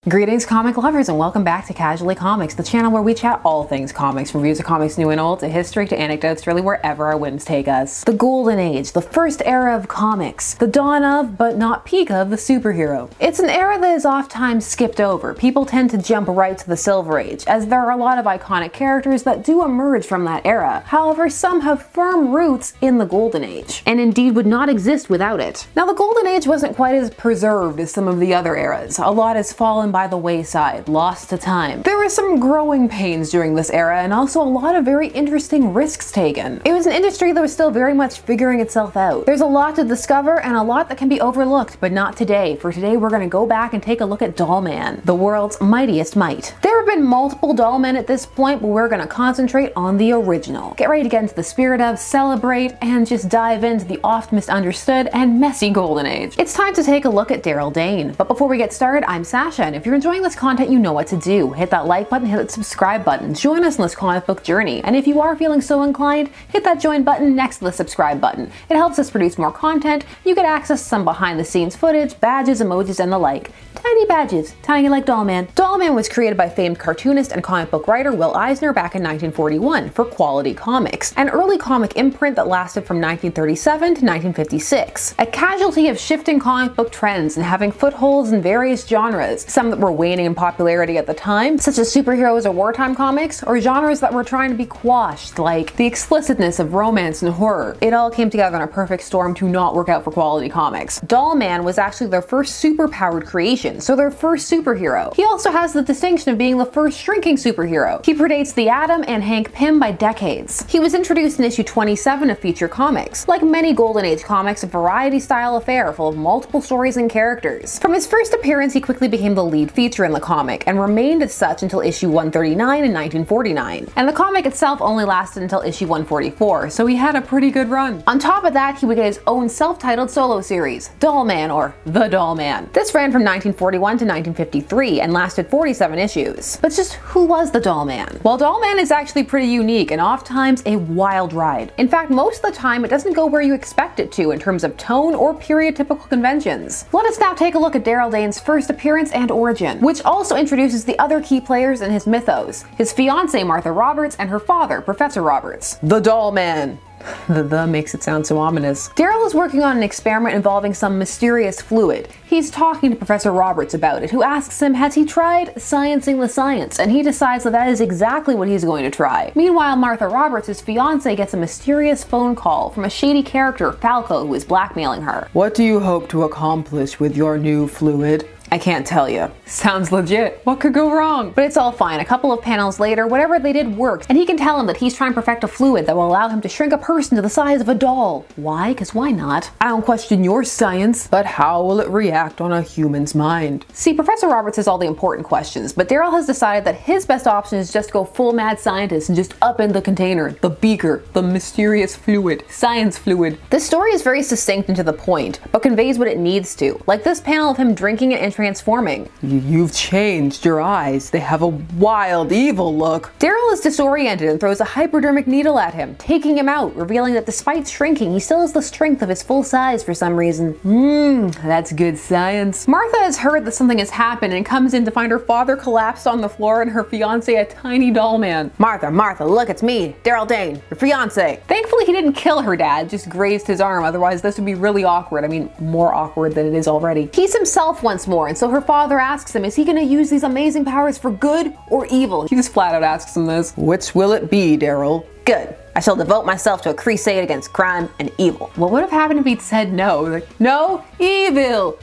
Greetings comic lovers and welcome back to Casually Comics, the channel where we chat all things comics, from reviews of comics new and old to history to anecdotes, really wherever our whims take us. The Golden Age, the first era of comics, the dawn of, but not peak of, the superhero. It's an era that is oftentimes skipped over. People tend to jump right to the Silver Age, as there are a lot of iconic characters that do emerge from that era. However, some have firm roots in the Golden Age, and indeed would not exist without it. Now, the Golden Age wasn't quite as preserved as some of the other eras. A lot has fallen by the wayside, lost to time. There were some growing pains during this era and also a lot of very interesting risks taken. It was an industry that was still very much figuring itself out. There's a lot to discover and a lot that can be overlooked, but not today. For today, we're going to go back and take a look at Doll Man, the world's mightiest mite. There have been multiple Doll Men at this point, but we're going to concentrate on the original. Get ready to get into the spirit of, celebrate, and just dive into the oft misunderstood and messy Golden Age. It's time to take a look at Darrel Dane. But before we get started, I'm Sasha, and if you're enjoying this content, you know what to do. Hit that like button, hit that subscribe button, join us in this comic book journey, and if you are feeling so inclined, hit that join button next to the subscribe button. It helps us produce more content. You get access to some behind the scenes footage, badges, emojis, and the like. Tiny badges, tiny like Doll Man. Doll Man was created by famed cartoonist and comic book writer Will Eisner back in 1941 for Quality Comics, an early comic imprint that lasted from 1937 to 1956. A casualty of shifting comic book trends and having footholds in various genres, some that were waning in popularity at the time, such as superheroes or wartime comics, or genres that were trying to be quashed, like the explicitness of romance and horror. It all came together in a perfect storm to not work out for Quality Comics. Doll Man was actually their first superpowered creation, so their first superhero. He also has the distinction of being the first shrinking superhero. He predates the Atom and Hank Pym by decades. He was introduced in issue 27 of Feature Comics. Like many Golden Age comics, a variety-style affair full of multiple stories and characters. From his first appearance, he quickly became the lead feature in the comic, and remained as such until issue 139 in 1949. And the comic itself only lasted until issue 144, so he had a pretty good run. On top of that, he would get his own self-titled solo series, Doll Man, or The Doll Man. This ran from 1941 to 1953 and lasted 47 issues. But just who was the Doll Man? Well, Doll Man is actually pretty unique and oftentimes a wild ride. In fact, most of the time it doesn't go where you expect it to in terms of tone or period-typical conventions. Let us now take a look at Darrel Dane's first appearance and origin, which also introduces the other key players in his mythos, his fiancée Martha Roberts and her father, Professor Roberts. The Doll Man. The makes it sound so ominous. Darrel is working on an experiment involving some mysterious fluid. He's talking to Professor Roberts about it, who asks him, has he tried sciencing the science? And he decides that that is exactly what he's going to try. Meanwhile, Martha Roberts, his fiancée, gets a mysterious phone call from a shady character, Falco, who is blackmailing her. What do you hope to accomplish with your new fluid? I can't tell you. Sounds legit. What could go wrong? But it's all fine. A couple of panels later, whatever they did worked, and he can tell him that he's trying to perfect a fluid that will allow him to shrink a person to the size of a doll. Why? Because why not? I don't question your science, but how will it react on a human's mind? See, Professor Roberts has all the important questions, but Darrel has decided that his best option is just go full mad scientist and just up in the container, the beaker, the mysterious fluid, science fluid. This story is very succinct and to the point, but conveys what it needs to, like this panel of him drinking it and transforming. You've changed your eyes. They have a wild, evil look. Darrel is disoriented and throws a hypodermic needle at him, taking him out, revealing that despite shrinking, he still has the strength of his full size for some reason. That's good science. Martha has heard that something has happened and comes in to find her father collapsed on the floor and her fiancé a tiny doll man. Martha, look, it's me, Darrel Dane, your fiancé. Thankfully, he didn't kill her dad, just grazed his arm, otherwise this would be really awkward. I mean, more awkward than it is already. He's himself once more, and so her father asks him, is he gonna use these amazing powers for good or evil? He just flat out asks him this. Which will it be, Darrel? Good. I shall devote myself to a crusade against crime and evil. What would have happened if he'd said no? Like, no, evil.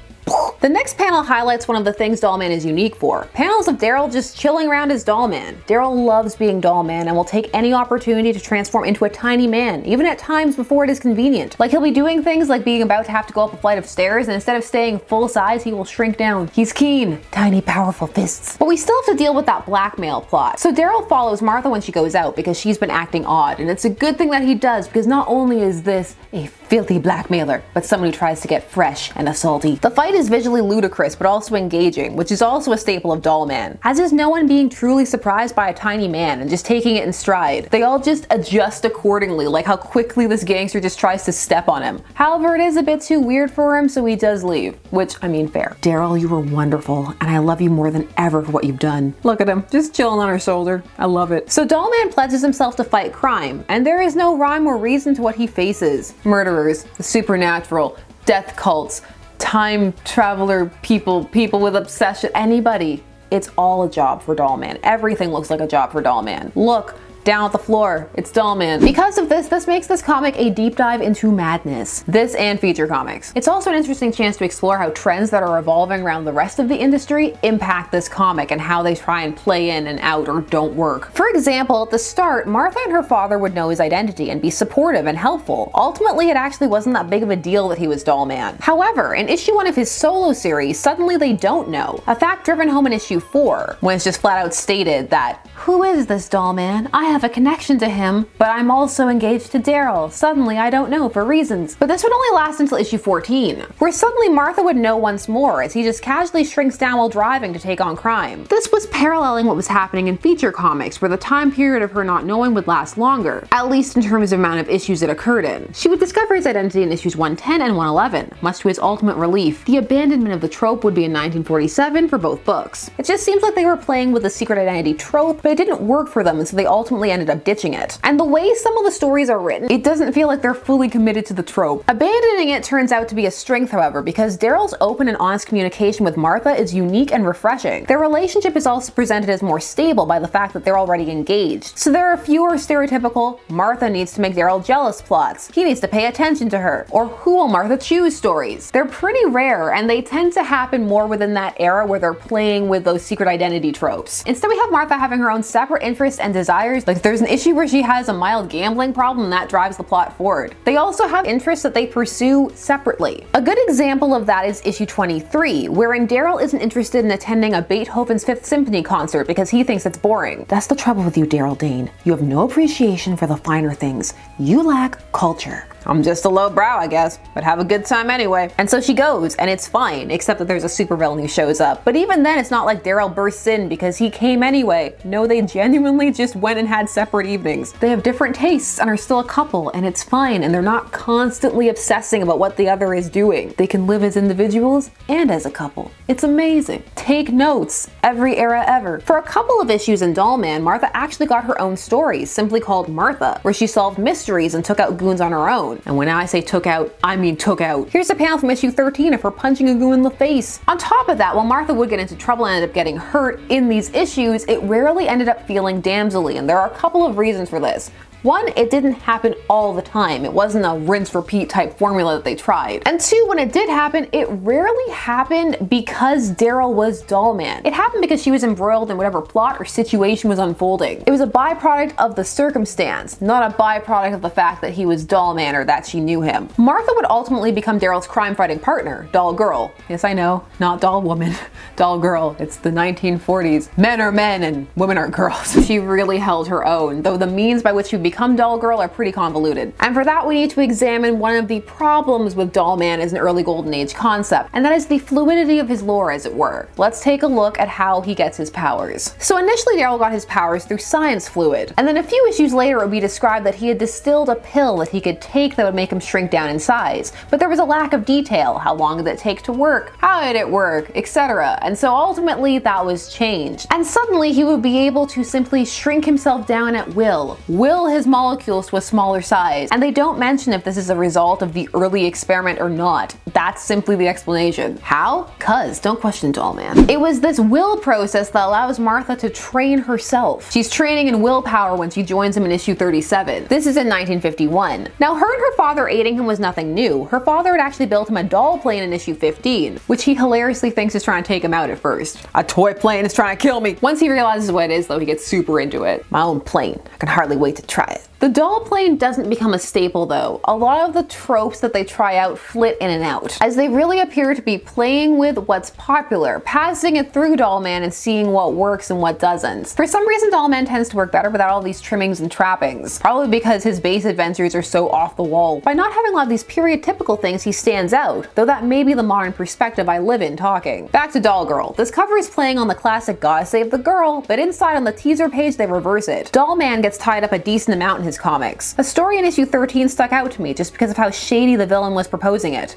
The next panel highlights one of the things Doll Man is unique for. Panels of Darrel just chilling around as Doll Man. Darrel loves being Doll Man and will take any opportunity to transform into a tiny man, even at times before it is convenient. Like he'll be doing things like being about to have to go up a flight of stairs, and instead of staying full size, he will shrink down. He's keen. Tiny, powerful fists. But we still have to deal with that blackmail plot. So Darrel follows Martha when she goes out because she's been acting odd, and it's a good thing that he does because not only is this a filthy blackmailer, but someone who tries to get fresh and assaulty. The fight Mite is visually ludicrous but also engaging, which is also a staple of Doll Man, as is no one being truly surprised by a tiny man and just taking it in stride. They all just adjust accordingly, like how quickly this gangster just tries to step on him. However, it is a bit too weird for him, so he does leave, which, I mean, fair. Darrel, you were wonderful, and I love you more than ever for what you've done. Look at him, just chilling on her shoulder. I love it. So Doll Man pledges himself to fight crime, and there is no rhyme or reason to what he faces. Murderers, the supernatural, death cults, time traveler people, people with obsession, anybody. It's all a job for Doll Man. Everything looks like a job for Doll Man. Look, down at the floor, it's Doll Man. Because of this makes this comic a deep dive into madness. This and feature comics. It's also an interesting chance to explore how trends that are evolving around the rest of the industry impact this comic and how they try and play in and out or don't work. For example, at the start, Martha and her father would know his identity and be supportive and helpful. Ultimately, it actually wasn't that big of a deal that he was Doll Man. However, in issue 1 of his solo series, suddenly they don't know. A fact driven home in issue 4, when it's just flat out stated that, who is this Doll Man? I have a connection to him, but I'm also engaged to Darrel. Suddenly, I don't know for reasons. But this would only last until issue 14, where suddenly Martha would know once more as he just casually shrinks down while driving to take on crime. This was paralleling what was happening in feature comics, where the time period of her not knowing would last longer, at least in terms of amount of issues it occurred in. She would discover his identity in issues 110 and 111, much to his ultimate relief. The abandonment of the trope would be in 1947 for both books. It just seems like they were playing with the secret identity trope, but it didn't work for them, and so they ultimately ended up ditching it. And the way some of the stories are written, it doesn't feel like they're fully committed to the trope. Abandoning it turns out to be a strength, however, because Darrel's open and honest communication with Martha is unique and refreshing. Their relationship is also presented as more stable by the fact that they're already engaged. So there are fewer stereotypical, Martha needs to make Darrel jealous plots, he needs to pay attention to her, or who will Martha choose stories. They're pretty rare, and they tend to happen more within that era where they're playing with those secret identity tropes. Instead, we have Martha having her own separate interests and desires. Like, there's an issue where she has a mild gambling problem and that drives the plot forward. They also have interests that they pursue separately. A good example of that is issue 23, wherein Darrel isn't interested in attending a Beethoven's Fifth Symphony concert because he thinks it's boring. That's the trouble with you, Darrel Dane. You have no appreciation for the finer things. You lack culture. I'm just a low brow, I guess, but have a good time anyway. And so she goes, and it's fine, except that there's a supervillain who shows up. But even then, it's not like Darrel bursts in because he came anyway. No, they genuinely just went and had separate evenings. They have different tastes and are still a couple, and it's fine, and they're not constantly obsessing about what the other is doing. They can live as individuals and as a couple. It's amazing. Take notes. Every era ever. For a couple of issues in Doll Man, Martha actually got her own stories, simply called Martha, where she solved mysteries and took out goons on her own. And when I say took out, I mean took out. Here's a panel from issue 13 of her punching a goon in the face. On top of that, while Martha would get into trouble and end up getting hurt in these issues, it rarely ended up feeling damsel-y, and there are a couple of reasons for this. One, it didn't happen all the time. It wasn't a rinse-repeat type formula that they tried. And two, when it did happen, it rarely happened because Darrel was Doll Man. It happened because she was embroiled in whatever plot or situation was unfolding. It was a byproduct of the circumstance, not a byproduct of the fact that he was Doll Man or that she knew him. Martha would ultimately become Darrel's crime-fighting partner, Doll Girl. Yes, I know, not Doll Woman, Doll Girl. It's the 1940s. Men are men and women are girls. She really held her own, though the means by which she became Doll Girl are pretty convoluted. And for that, we need to examine one of the problems with Doll Man as an early Golden Age concept, and that is the fluidity of his lore, as it were. Let's take a look at how he gets his powers. So initially, Darrel got his powers through science fluid, and then a few issues later it would be described that he had distilled a pill that he could take that would make him shrink down in size. But there was a lack of detail. How long did it take to work? How did it work? Etc. And so ultimately that was changed. And suddenly he would be able to simply shrink himself down at will his molecules to a smaller size. And they don't mention if this is a result of the early experiment or not. That's simply the explanation. How? Cuz, don't question Doll Man. It was this will process that allows Martha to train herself. She's training in willpower when she joins him in issue 37. This is in 1951. Now, her and her father aiding him was nothing new. Her father had actually built him a doll plane in issue 15, which he hilariously thinks is trying to take him out at first. A toy plane is trying to kill me. Once he realizes what it is, though, he gets super into it. My own plane. I can hardly wait to try it. The doll plane doesn't become a staple though. A lot of the tropes that they try out flit in and out, as they really appear to be playing with what's popular, passing it through Dollman and seeing what works and what doesn't. For some reason, Dollman tends to work better without all these trimmings and trappings, probably because his base adventures are so off the wall. By not having a lot of these period typical things, he stands out, though that may be the modern perspective I live in talking. Back to Doll Girl. This cover is playing on the classic Gotta Save the Girl, but inside on the teaser page they reverse it. Dollman gets tied up a decent amount in his comics. A story in issue 13 stuck out to me just because of how shady the villain was proposing it.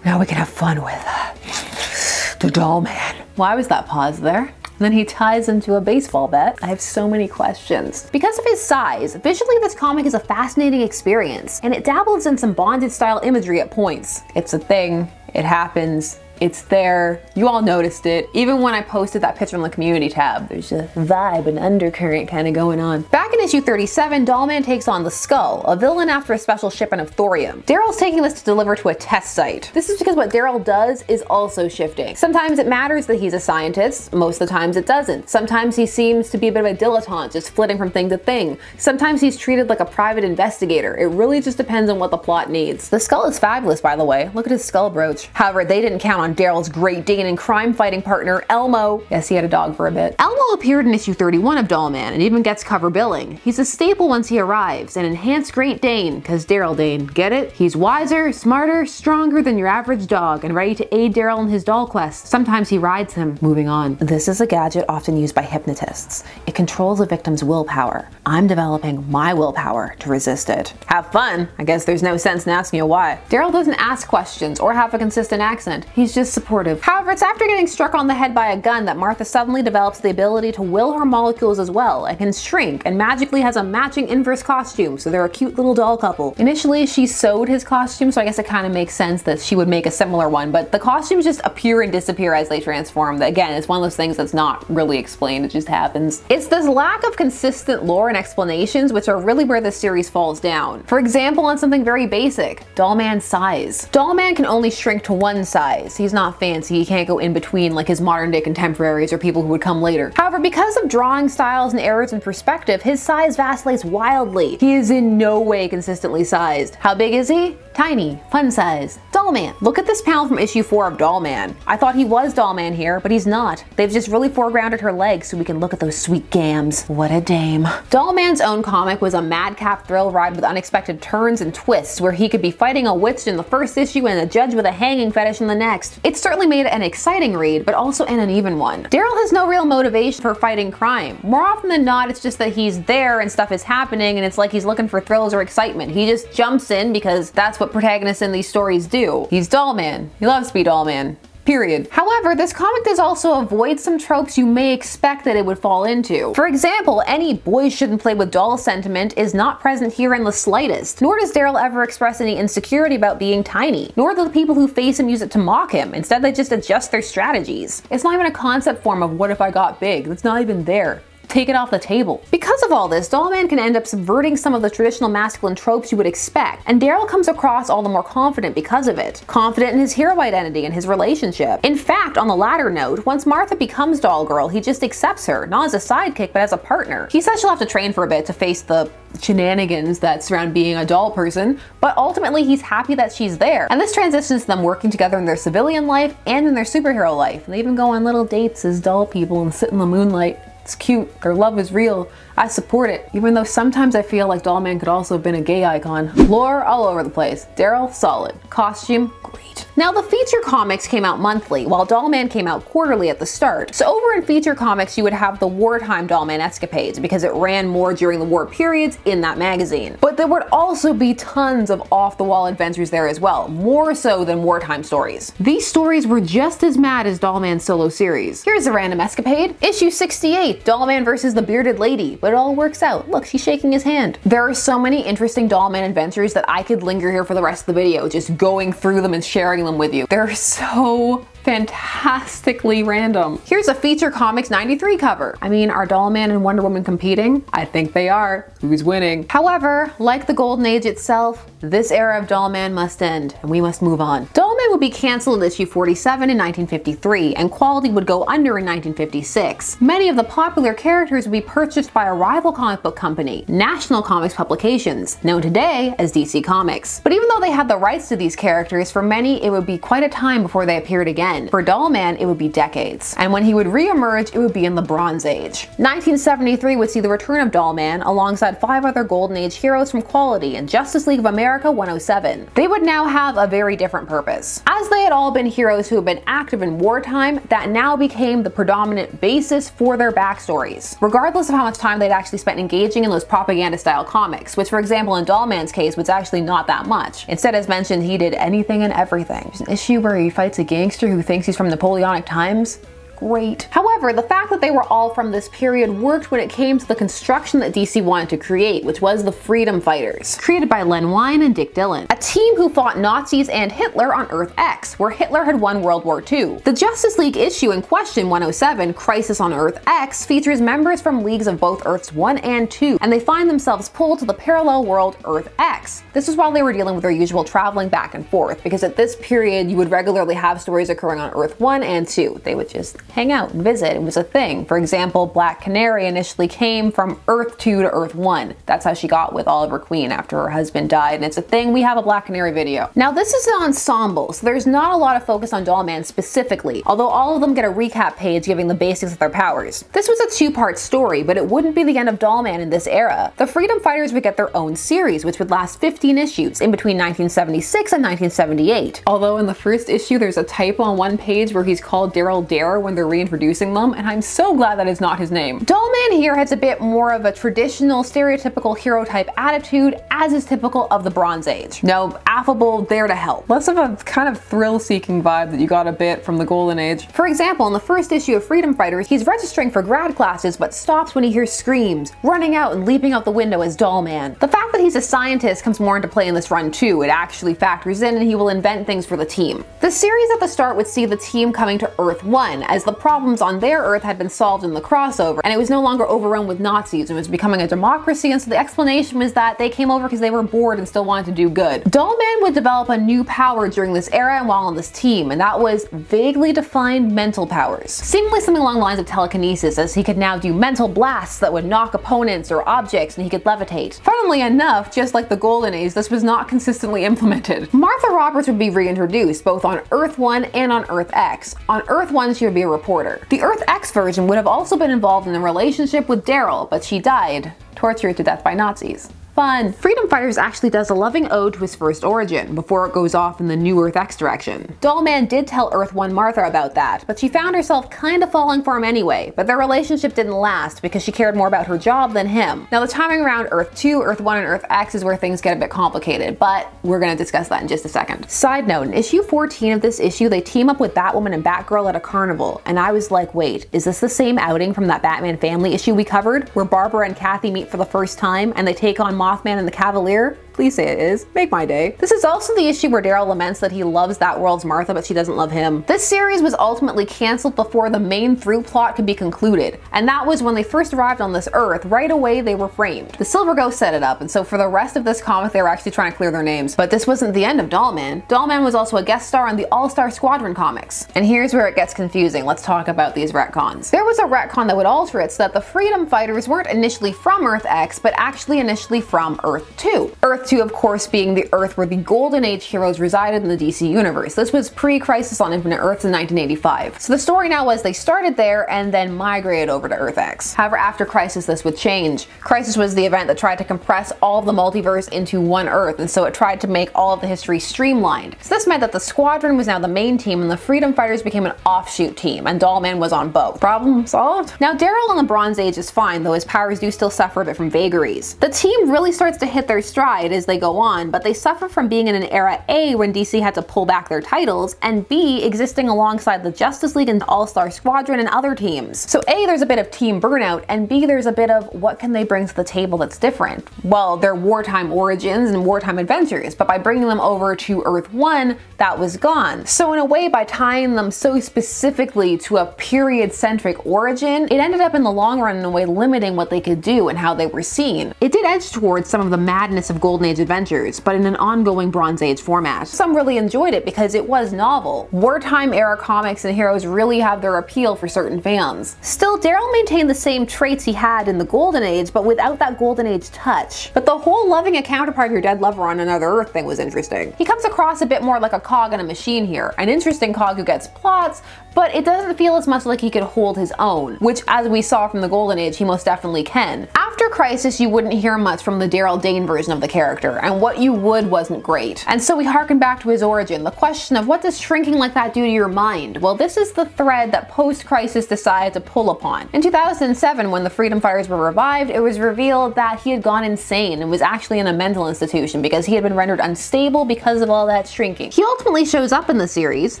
Now we can have fun with the Dollman. Why was that pause there? Then he ties into a baseball bat. I have so many questions. Because of his size, visually this comic is a fascinating experience, and it dabbles in some bondage style imagery at points. It's a thing, it happens, it's there, you all noticed it. Even when I posted that picture in the community tab, there's a vibe and undercurrent kind of going on. Back in issue 37, Dollman takes on the Skull, a villain after a special shipment of thorium. Darrel's taking this to deliver to a test site. This is because what Darrel does is also shifting. Sometimes it matters that he's a scientist, most of the times it doesn't. Sometimes he seems to be a bit of a dilettante, just flitting from thing to thing. Sometimes he's treated like a private investigator. It really just depends on what the plot needs. The Skull is fabulous, by the way. Look at his skull brooch. However, they didn't count on Darrel's great Dane and crime fighting partner, Elmo. Yes, he had a dog for a bit. Elmo appeared in issue 31 of Dollman and even gets cover billing. He's a staple once he arrives, an enhanced Great Dane, cause Darrel Dane, get it? He's wiser, smarter, stronger than your average dog and ready to aid Darrel in his doll quest. Sometimes he rides him. Moving on. This is a gadget often used by hypnotists. It controls a victim's willpower. I'm developing my willpower to resist it. Have fun. I guess there's no sense in asking you why. Darrel doesn't ask questions or have a consistent accent. He's just supportive. However, it's after getting struck on the head by a gun that Martha suddenly develops the ability to will her molecules as well and can shrink and magically has a matching inverse costume, so they're a cute little doll couple. Initially, she sewed his costume, so I guess it kind of makes sense that she would make a similar one, but the costumes just appear and disappear as they transform. Again, it's one of those things that's not really explained, it just happens. It's this lack of consistent lore and explanations which are really where this series falls down. For example, on something very basic, Dollman's size. Dollman can only shrink to one size. He's not fancy, he can't go in between like his modern day contemporaries or people who would come later. However, because of drawing styles and errors in perspective, his size vacillates wildly. He is in no way consistently sized. How big is he? Tiny, fun size. Dollman. Look at this panel from issue 4 of Dollman. I thought he was Dollman here, but he's not. They've just really foregrounded her legs so we can look at those sweet gams. What a dame. Dollman's own comic was a madcap thrill ride with unexpected turns and twists where he could be fighting a witch in the first issue and a judge with a hanging fetish in the next. It certainly made it an exciting read, but also an uneven one. Darrel has no real motivation for fighting crime. More often than not, it's just that he's there and stuff is happening and it's like he's looking for thrills or excitement. He just jumps in because that's what protagonists in these stories do. He's Dollman. He loves to be Dollman. Period. However, this comic does also avoid some tropes you may expect that it would fall into. For example, any boys shouldn't play with dolls sentiment is not present here in the slightest, nor does Darrel ever express any insecurity about being tiny, nor do the people who face him use it to mock him. Instead, they just adjust their strategies. It's not even a concept form of what if I got big. That's not even there. Take it off the table. Because of all this, Dollman can end up subverting some of the traditional masculine tropes you would expect, and Darrel comes across all the more confident because of it. Confident in his hero identity and his relationship. In fact, on the latter note, once Martha becomes Doll Girl, he just accepts her, not as a sidekick, but as a partner. He says she'll have to train for a bit to face the shenanigans that surround being a doll person, but ultimately he's happy that she's there. And this transitions to them working together in their civilian life and in their superhero life. And they even go on little dates as doll people and sit in the moonlight. It's cute. Their love is real. I support it, even though sometimes I feel like Dollman could also have been a gay icon. Lore all over the place. Darrel, solid. Costume, great. Now the feature comics came out monthly, while Dollman came out quarterly at the start. So over in feature comics, you would have the wartime Dollman escapades because it ran more during the war periods in that magazine. But there would also be tons of off-the-wall adventures there as well, more so than wartime stories. These stories were just as mad as Dollman's solo series. Here's a random escapade. Issue 68, Dollman versus the Bearded Lady. But it all works out. Look, she's shaking his hand. There are so many interesting Dollman adventures that I could linger here for the rest of the video, just going through them and sharing them with you. They're so fantastically random. Here's a Feature Comics 93 cover. I mean, are Dollman and Wonder Woman competing? I think they are. Who's winning? However, like the Golden Age itself, this era of Dollman must end, and we must move on. Dollman would be cancelled in issue 47 in 1953, and quality would go under in 1956. Many of the popular characters would be purchased by a rival comic book company, National Comics Publications, known today as DC Comics. But even though they had the rights to these characters, for many it would be quite a time before they appeared again. For Dollman, it would be decades. And when he would re-emerge, it would be in the Bronze Age. 1973 would see the return of Dollman alongside 5 other Golden Age heroes from Quality and Justice League of America 107. They would now have a very different purpose. As they had all been heroes who had been active in wartime, that now became the predominant basis for their backstories, regardless of how much time they'd actually spent engaging in those propaganda-style comics, which for example in Dollman's case was actually not that much. Instead, as mentioned, he did anything and everything. There's an issue where he fights a gangster who thinks he's from Napoleonic times. Great. However, the fact that they were all from this period worked when it came to the construction that DC wanted to create, which was the Freedom Fighters, created by Len Wein and Dick Dillon, a team who fought Nazis and Hitler on Earth X, where Hitler had won World War II. The Justice League issue in question, 107, Crisis on Earth X, features members from leagues of both Earths 1 and 2, and they find themselves pulled to the parallel world Earth X. This was while they were dealing with their usual traveling back and forth, because at this period you would regularly have stories occurring on Earth 1 and 2. They would just hang out and visit. It was a thing. For example, Black Canary initially came from Earth 2 to Earth 1. That's how she got with Oliver Queen after her husband died, and it's a thing. We have a Black Canary video. Now this is an ensemble, so there's not a lot of focus on Dollman specifically, although all of them get a recap page giving the basics of their powers. This was a 2-part story, but it wouldn't be the end of Dollman in this era. The Freedom Fighters would get their own series, which would last 15 issues in between 1976 and 1978. Although in the first issue there's a typo on one page where he's called Darrel when they're reintroducing them, and I'm so glad that is not his name. Dollman here has a bit more of a traditional, stereotypical hero type attitude, as is typical of the Bronze Age. No, affable, there to help. Less of a kind of thrill-seeking vibe that you got a bit from the Golden Age. For example, in the first issue of Freedom Fighters, he's registering for grad classes but stops when he hears screams, running out and leaping out the window as Dollman. The fact that he's a scientist comes more into play in this run too. It actually factors in, and he will invent things for the team. The series at the start would see the team coming to Earth 1, as the problems on their Earth had been solved in the crossover, and it was no longer overrun with Nazis and was becoming a democracy, and so the explanation was that they came over because they were bored and still wanted to do good. Dollman would develop a new power during this era and while on this team, and that was vaguely defined mental powers. Seemingly something along the lines of telekinesis, as he could now do mental blasts that would knock opponents or objects, and he could levitate. Funnily enough, just like the Golden Age, this was not consistently implemented. Martha Roberts would be reintroduced, both on Earth 1 and on Earth X. On Earth 1, she would be a reporter. The Earth X version would have also been involved in a relationship with Darrel, but she died, tortured to death by Nazis. Fun. Freedom Fighters actually does a loving ode to his first origin, before it goes off in the new Earth X direction. Dollman did tell Earth 1 Martha about that, but she found herself kinda falling for him anyway, but their relationship didn't last because she cared more about her job than him. Now the timing around Earth 2, Earth 1, and Earth X is where things get a bit complicated, but we're gonna discuss that in just a second. Side note, in issue 14 of this issue, they team up with Batwoman and Batgirl at a carnival, and I was like, wait, is this the same outing from that Batman Family issue we covered, where Barbara and Kathy meet for the first time and they take on Mothman and the Cavalier? Please say it is. Make my day. This is also the issue where Darrel laments that he loves that world's Martha, but she doesn't love him. This series was ultimately cancelled before the main through plot could be concluded, and that was when they first arrived on this Earth. Right away they were framed. The Silver Ghost set it up, and so for the rest of this comic they were actually trying to clear their names. But this wasn't the end of Dollman. Dollman was also a guest star on the All-Star Squadron comics. And here's where it gets confusing. Let's talk about these retcons. There was a retcon that would alter it so that the Freedom Fighters weren't initially from Earth X, but actually initially from Earth 2. Earth 2, of course, being the Earth where the Golden Age heroes resided in the DC universe. This was pre-Crisis on Infinite Earths in 1985. So the story now was they started there and then migrated over to Earth X. However, after Crisis this would change. Crisis was the event that tried to compress all of the multiverse into one Earth, and so it tried to make all of the history streamlined. So this meant that the Squadron was now the main team and the Freedom Fighters became an offshoot team, and Dollman was on both. Problem solved? Now Darrel in the Bronze Age is fine, though his powers do still suffer a bit from vagaries. The team really starts to hit their stride as they go on, but they suffer from being in an era A when DC had to pull back their titles, and B, existing alongside the Justice League and All-Star Squadron and other teams. So A, there's a bit of team burnout, and B, there's a bit of what can they bring to the table that's different? Well, their wartime origins and wartime adventures, but by bringing them over to Earth 1, that was gone. So in a way, by tying them so specifically to a period-centric origin, it ended up in the long run in a way limiting what they could do and how they were seen. It did edge towards some of the madness of Golden Age adventures, but in an ongoing Bronze Age format. Some really enjoyed it because it was novel. Wartime era comics and heroes really have their appeal for certain fans. Still, Darrel maintained the same traits he had in the Golden Age, but without that Golden Age touch. But the whole loving a counterpart of your dead lover on another Earth thing was interesting. He comes across a bit more like a cog in a machine here, an interesting cog who gets plots, but it doesn't feel as much like he could hold his own, which, as we saw from the Golden Age, he most definitely can. After Crisis, you wouldn't hear much from the Darrel Dane version of the character, and what you would wasn't great. And so we harken back to his origin, the question of what does shrinking like that do to your mind? Well, this is the thread that post-Crisis decided to pull upon. In 2007, when the Freedom Fighters were revived, it was revealed that he had gone insane and was actually in a mental institution because he had been rendered unstable because of all that shrinking. He ultimately shows up in the series,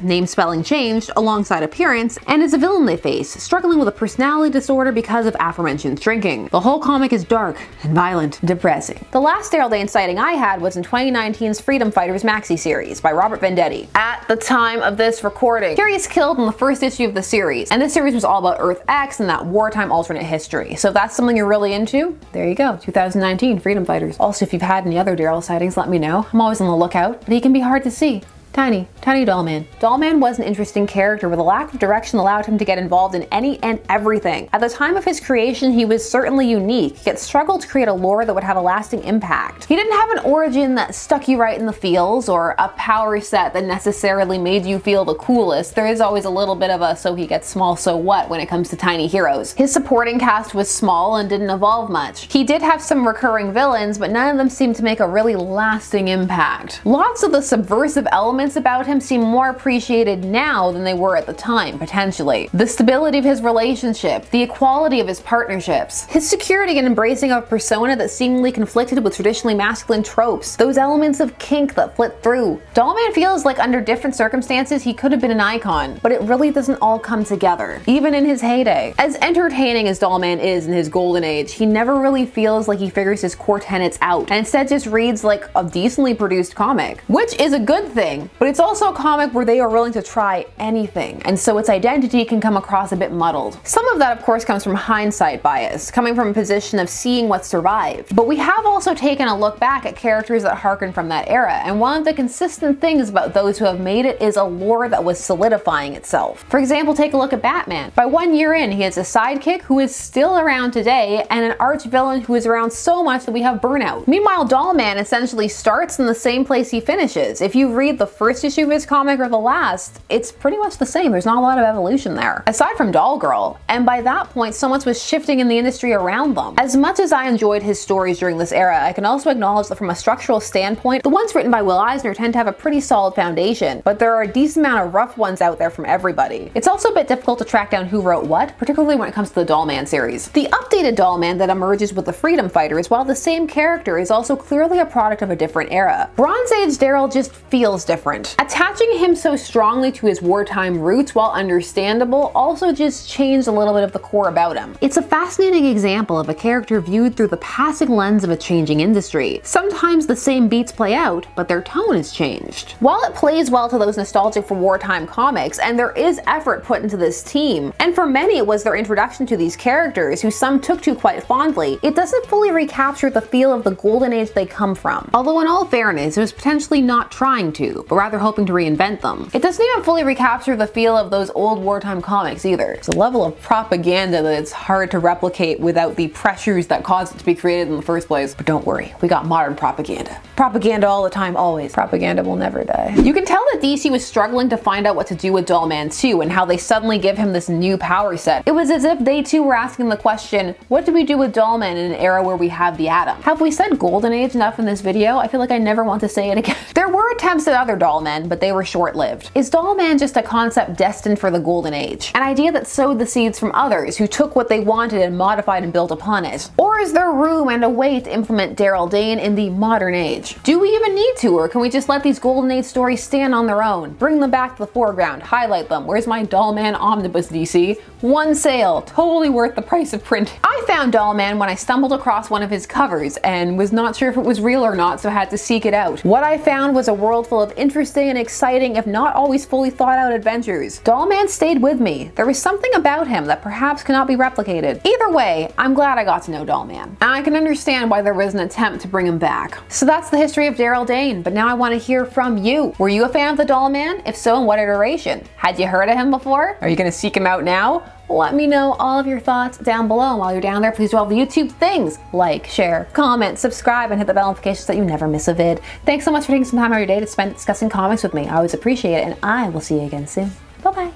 name spelling changed, alongside appearance, and is a villain they face, struggling with a personality disorder because of aforementioned shrinking. The whole comic is dark and violent and depressing. The last Darrel Dane sighting I had was in 2019's Freedom Fighters maxi series by Robert Venditti. At the time of this recording, Curious killed in the first issue of the series, and this series was all about Earth X and that wartime alternate history. So if that's something you're really into, there you go, 2019 Freedom Fighters. Also, if you've had any other Darrel sightings, let me know. I'm always on the lookout, but he can be hard to see. Tiny Dollman. Dollman was an interesting character where the lack of direction allowed him to get involved in any and everything. At the time of his creation, he was certainly unique, yet struggled to create a lore that would have a lasting impact. He didn't have an origin that stuck you right in the feels, or a power set that necessarily made you feel the coolest. There is always a little bit of a so he gets small so what when it comes to tiny heroes. His supporting cast was small and didn't evolve much. He did have some recurring villains, but none of them seemed to make a really lasting impact. Lots of the subversive elements about him seem more appreciated now than they were at the time, potentially. The stability of his relationship, the equality of his partnerships, his security and embracing of a persona that seemingly conflicted with traditionally masculine tropes, those elements of kink that flit through. Dollman feels like under different circumstances he could have been an icon, but it really doesn't all come together, even in his heyday. As entertaining as Dollman is in his golden age, he never really feels like he figures his core tenets out, and instead just reads like a decently produced comic, which is a good thing, but it's also a comic where they are willing to try anything, and so its identity can come across a bit muddled. Some of that, of course, comes from hindsight bias, coming from a position of seeing what survived. But we have also taken a look back at characters that harken from that era, and one of the consistent things about those who have made it is a lore that was solidifying itself. For example, take a look at Batman. By 1 year in, he has a sidekick who is still around today, and an arch-villain who is around so much that we have burnout. Meanwhile, Dollman essentially starts in the same place he finishes. If you read the first issue of his comic or the last, it's pretty much the same. There's not a lot of evolution there. Aside from Doll Girl, and by that point so much was shifting in the industry around them. As much as I enjoyed his stories during this era, I can also acknowledge that from a structural standpoint, the ones written by Will Eisner tend to have a pretty solid foundation, but there are a decent amount of rough ones out there from everybody. It's also a bit difficult to track down who wrote what, particularly when it comes to the Dollman series. The updated Dollman that emerges with the Freedom Fighters, while the same character, is also clearly a product of a different era. Bronze Age Darrel just feels different. Attaching him so strongly to his wartime roots, while understandable, also just changed a little bit of the core about him. It's a fascinating example of a character viewed through the passing lens of a changing industry. Sometimes the same beats play out, but their tone has changed. While it plays well to those nostalgic for wartime comics, and there is effort put into this team, and for many it was their introduction to these characters, who some took to quite fondly, it doesn't fully recapture the feel of the golden age they come from. Although in all fairness, it was potentially not trying to, but rather hoping to reinvent them. It doesn't even fully recapture the feel of those old wartime comics either. It's a level of propaganda that it's hard to replicate without the pressures that caused it to be created in the first place. But don't worry, we got modern propaganda. Propaganda all the time, always. Propaganda will never die. You can tell that DC was struggling to find out what to do with Dollman 2 and how they suddenly give him this new power set. It was as if they too were asking the question, what do we do with Dollman in an era where we have the Atom? Have we said golden age enough in this video? I feel like I never want to say it again. There were attempts at other Dollmen, but they were short-lived. Is Dollman just a concept destined for the golden age? An idea that sowed the seeds from others who took what they wanted and modified and built upon it? Or is there room and a way to implement Darrel Dane in the modern age? Age? Do we even need to, or can we just let these Golden Age stories stand on their own? Bring them back to the foreground, highlight them. Where's my Doll Man Omnibus, DC? One sale, totally worth the price of print. I found Doll Man when I stumbled across one of his covers and was not sure if it was real or not, so I had to seek it out. What I found was a world full of interesting and exciting, if not always fully thought out adventures. Doll Man stayed with me. There was something about him that perhaps cannot be replicated. Either way, I'm glad I got to know Doll Man. And I can understand why there was an attempt to bring him back. So that's the history of Darrel Dane, but now I want to hear from you. Were you a fan of the Doll Man? If so, in what iteration? Had you heard of him before? Are you gonna seek him out now? Let me know all of your thoughts down below. And while you're down there, please do all the YouTube things. Like, share, comment, subscribe, and hit the bell notification so that you never miss a vid. Thanks so much for taking some time out of your day to spend discussing comics with me. I always appreciate it, and I will see you again soon. Bye-bye.